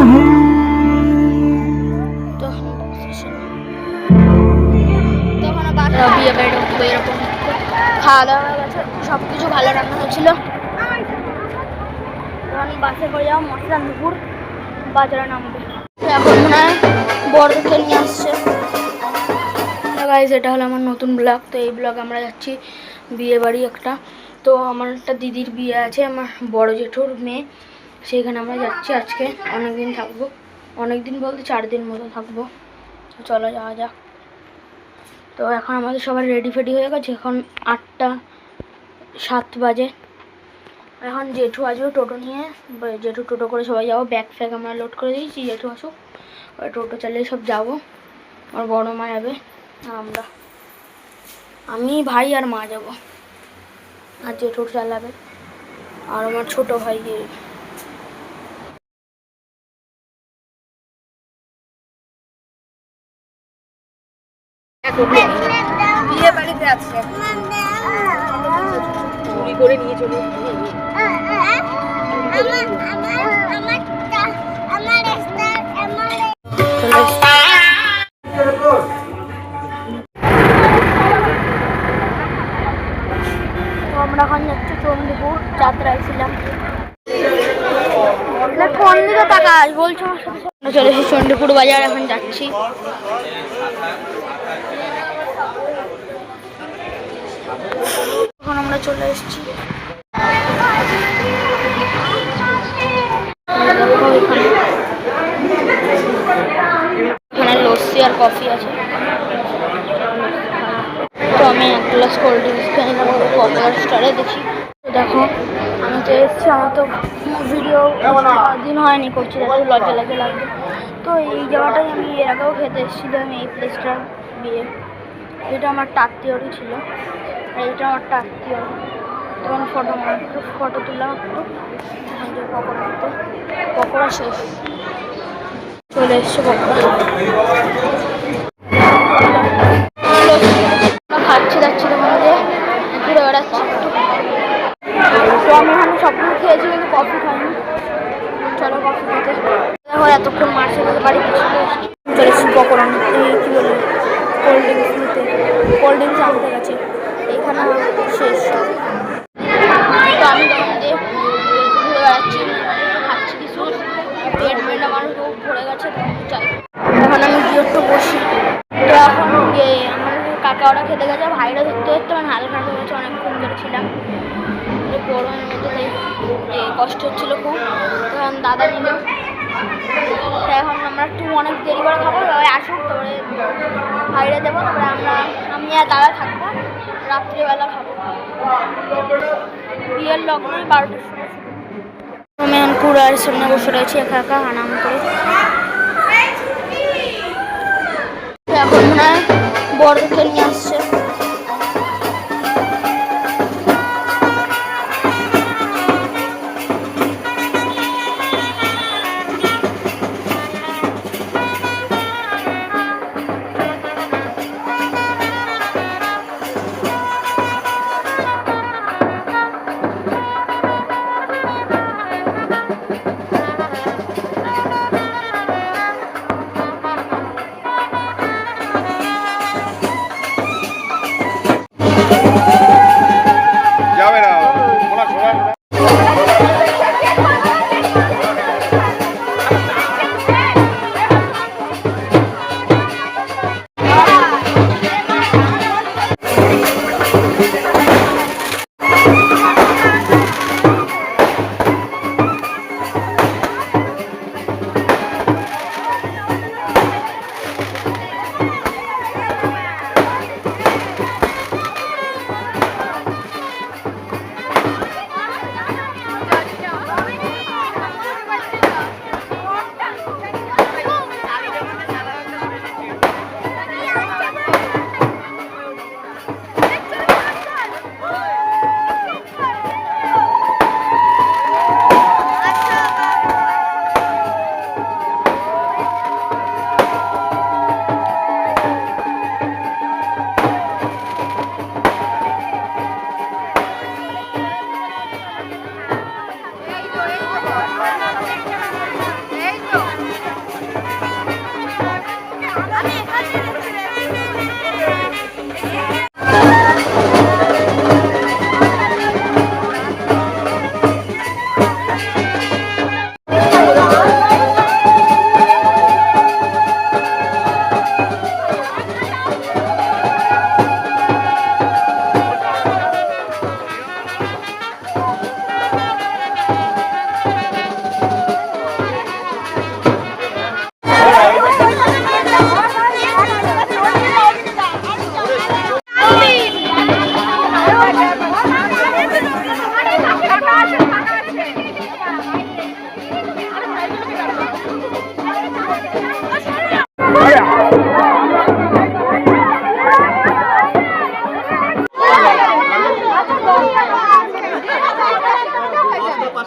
বিয়ে বাড়ি ঢুকবো এরকম খাওয়া দাওয়া হয়ে গেছে, সব কিছু ভালো রান্না হয়েছিল। এখন বাসে করে যাবো মশলানপুর, বাজারে নামবে। এখন মনে হয় বড়কে নিয়ে আসছে। গাইজ, এটা হলো আমার নতুন ব্লগ। তো এই ব্লগ আমরা যাচ্ছি বিয়ে বাড়ি একটা। তো আমার একটা দিদির বিয়ে আছে, আমার বড় জেঠুর মেয়ে, সেইখানে আমরা যাচ্ছি আজকে। অনেকদিন থাকবো, অনেকদিন বলতে 4 দিন মতো থাকবো। চলো যাওয়া যাক। তো এখন আমাদের সবাই রেডি ফেডি হয়ে গেছে, এখন 8টা 7 বাজে। এখন জেঠু আসবে টোটো নিয়ে, জেঠু টোটো করে সবাই যাবো। ব্যাগ ফ্যাগ আমরা লোড করে দিয়েছি, জেঠু আসুক, টোটো চালিয়ে সব যাবো। আমার বড় মা যাবে, আর আমি ভাই আর মা যাব, আর জেঠু চালাবে, আর আমার ছোট ভাই বিয়ে বাড়িতে আছে, চুরি করে নিয়ে চলে আমরা এখন যাচ্ছি চণ্ডীপুর, যাত্রায় ছিলাম। কোন দিকে তাকাস বলছো? চলে এসেছি চণ্ডীপুর বাজার, এখন যাচ্ছি। এখন আমরা চলে এসেছি। এখানে লস্যি আর কফি আছে। তো আমি 1 গ্লাস কোল্ড ড্রিঙ্কস খেয়ে নেবো পপুলার স্টারে। দেখি দেখো, আমি তো এসেছি, আমার তো ভিডিও দিন হয়নি করছি, লজ্জা লাগবে। তো এই জায়গাটাই আমি এর আগেও খেতে এসেছিলাম, এই প্লেসটার বিয়ে। এটা আমার আত্মীয়রই ছিল, আর এটা আমার আত্মীয়। তখন ফটো তুললাম একটু। পকোড়া শেষ, চলে এসছে পকোড়া। খাচ্ছি যাচ্ছি, তখন দিয়ে ঘুরে বেড়াচ্ছি। তো আমি এখানে সবগুলো খেয়েছি, কিন্তু কফি খাইনি। চলো কফি খেতে। দেখো এতক্ষণ মার্চের মধ্যে বাড়ি চলে এসেছি পকোড়া নিতে, কী বলে কোল্ড ড্রিঙ্কস নিতে। কোল্ড ড্রিঙ্কস আনতে গেছে, এইখানে শেষ। তো আমি তখন দিয়ে ঘুরে বেড়াচ্ছি, খাচ্ছি কিছু, পেট আমার খুব ভরে গেছে। এখন আমি গিয়ে একটু বসি। তো এখন আমার কাকা ওরা খেতে গেছে, ভাইরা ধরতে ধরতে মানে হালকা হয়ে গেছে, অনেকক্ষণ ধরেছিলাম গরমের মধ্যে, তাই কষ্ট হচ্ছিলো খুব। তখন দাদা নিল, এখন আমরা একটু অনেক দেরি করে খাবো, আসুক, তারপরে ভাইরা দেবো, তারপরে আমি আর দাদা থাকবো, রাত্রিবেলা খাবো। বিয়ের লগ্ন 12টার সময়। আমি এখন কুড়ার সামনে বসে রয়েছি একা একা আনাম করে। এখন মনে হয় বড়কে নিয়ে আসছে।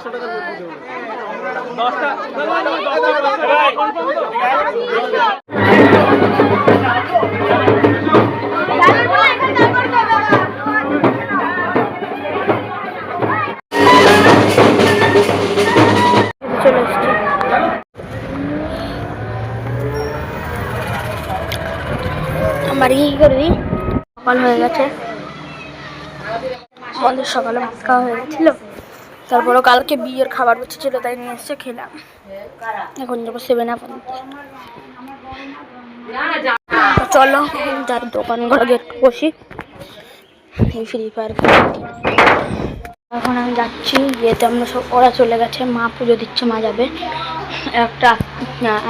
চলে এসছি। বাড়ি কি করবি? সকাল হয়ে গেছে, আমাদের সকালে ভাত খাওয়া হয়ে গেছিল। তারপরও কালকে বিয়ের খাবার বেঁচে ছিল, তাই নিয়ে এসছে, খেলাম। এখন যাবো 7 আপ আনতে। চলো যার দোকান ঘরে গেট বসি, এই ফ্রি ফায়ার খেলি। এখন আমি যাচ্ছি বিয়েতে, আমরা সব ওরা চলে গেছে, মা পুজো দিচ্ছে, মা যাবে। একটা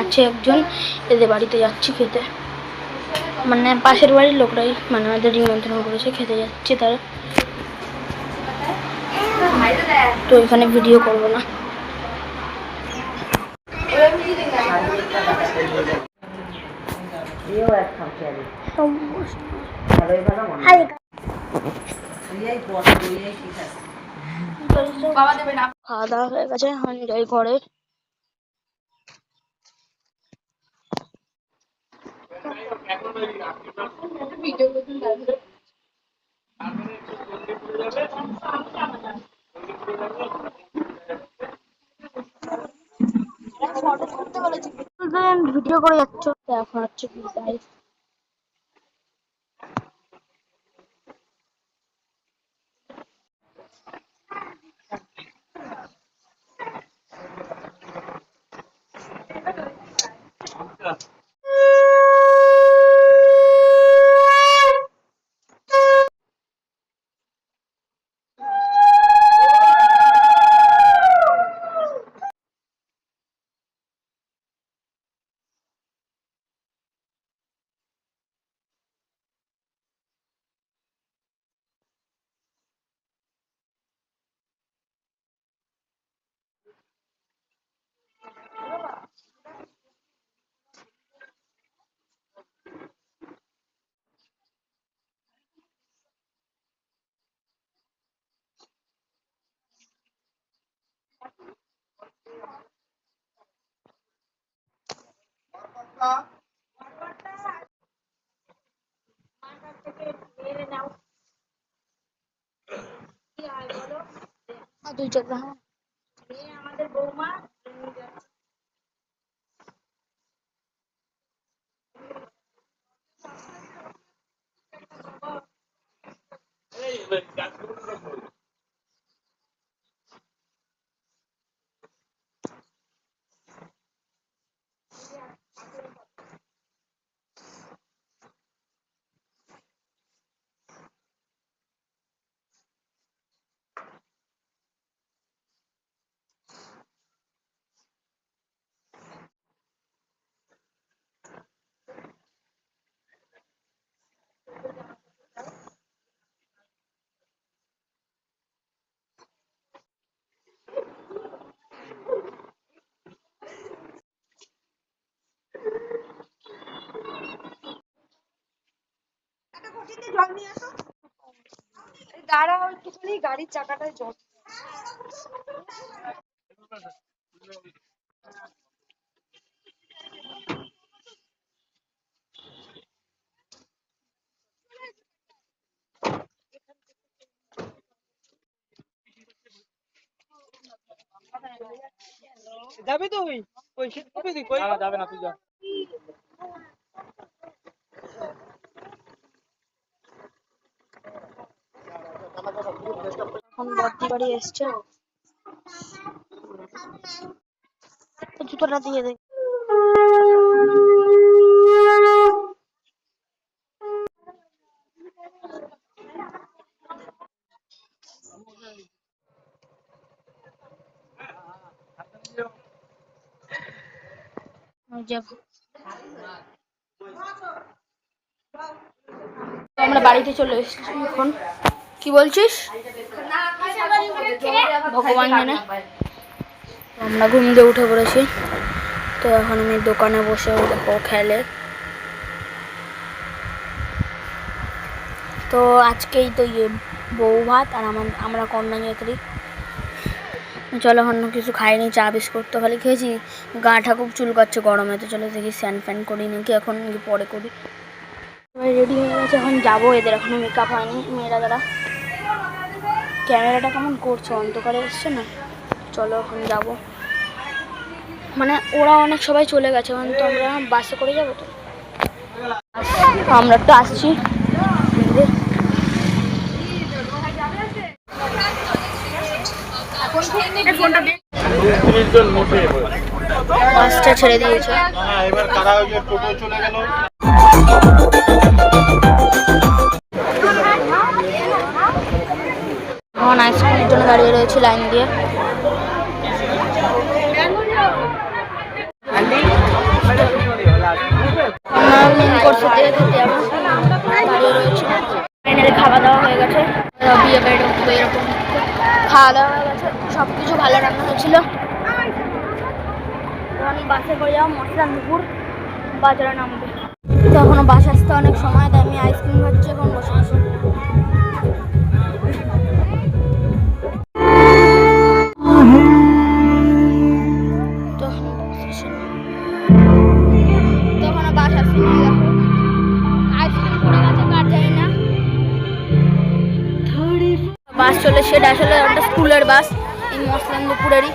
আছে একজন, এদের বাড়িতে যাচ্ছি খেতে, মানে পাশের বাড়ির লোকরাই মানে আমাদের নিমন্ত্রণ করেছে, খেতে যাচ্ছি তারা। তো এখানে ভিডিও করবো না। খাওয়া দাওয়া হয়ে গেছে, এখন যাই ঘরে। ভিডিও করে যাচ্ছ, এখন হচ্ছে বিদায়। দুই চারটা আমাদের বৌমা জল নিয়ে আসো। দাঁড়াও একটুখানি, গাড়ির চাকাটায় জল। যাবি তুই? ওই শীত কবে দিক? যাবে না, তুই যা। এখন বর্তি বাড়ি এসছে, জুতোটা দিয়ে দে। আমরা বাড়িতে চলে এসেছি এখন। কি বলছিস? ভগবান জানে। আমরা ঘুম দিয়ে উঠে পড়েছি, তো এখন আমি দোকানে বসে দেখো খেলে। তো আজকেই তো বউ ভাত, আর আমরা কন্যাযাত্রী, চলো অন্য কিছু খাইনি, চা বিস্কুট তো খালি খেয়েছি। গাটা খুব চুলকাচ্ছে গরমে, তো চলো দেখি স্নান ফ্যান করি নাকি, এখন নাকি পরে করি। রেডি হয়ে গেছে, এখন যাবো। এদের এখনো মেকআপ হয়নি, মেয়েরা যারা। ক্যামেরাটা কেমন করছে, অন্ধকারে এসছে না। চলো এখন যাবো, মানে ওরা অনেক সবাই চলে গেছে, এখন তো আমরা বাসে করে যাবো। তো আমরা তো আসছি। বাসটা ছেড়ে দিয়েছে। এখন আইসক্রিমের জন্য দাঁড়িয়ে রয়েছে লাইন দিয়ে। খাওয়া দাওয়া হয়ে গেছে, বিয়ে বাড়ি এরকম খাওয়া দাওয়া হয়ে গেছে, সব কিছু ভালো রান্না হয়েছিল। এখন বাসে করে যাবো মশলানপুর, বাজারে নামবে। তো এখনো বাস আসতে অনেক সময়, তাই আমি আইসক্রিম খাচ্ছি এখন বসে বসে। বাস চলে, সেটা আসলে একটা স্কুলের বাস, এই মসলানপুরেরই।